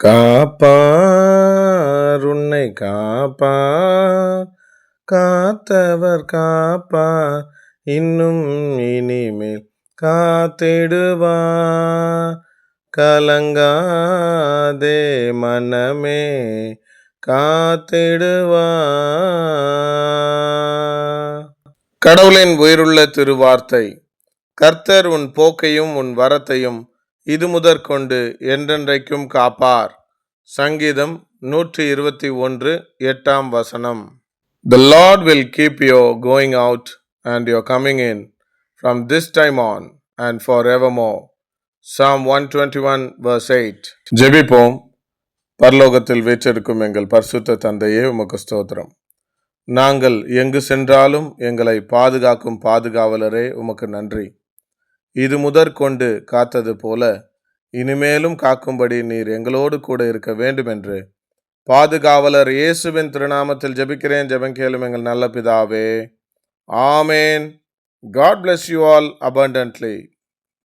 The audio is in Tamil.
காப்பார் உன்னை காப்பார், காத்தவர் காப்பார், இன்னும் இனிமேல் காத்திடுவார். கலங்காதே மனமே, காத்திடுவார். கடவுளின் உயிருள்ள திருவார்த்தை. கர்த்தர் உன் போக்கையும் உன் வரத்தையும் இது முதற்கொண்டு என்றென்றைக்கும் காப்பார். சங்கீதம் 121:8. The Lord will keep your going out and your coming in from this time on and forevermore. Psalm 121:8. ஜெபிப்போம். பரலோகத்தில் வீற்றிருக்கும் எங்கள் பரிசுத்த தந்தையே, உமக்கு ஸ்தோத்திரம். நாங்கள் எங்கு சென்றாலும் எங்களை பாதுகாக்கும் பாதுகாவலரே, உமக்கு நன்றி. இது முதற்கொண்டு காத்தது போல இனிமேலும் காக்கும்படி நீர் எங்களோடு கூட இருக்க வேண்டும் என்று பாதுகாவலர் இயேசுவின் திருநாமத்தில் ஜெபிக்கிறேன். ஜெபம் கேளும் எங்கள் நல்ல பிதாவே. ஆமேன். God bless you all abundantly.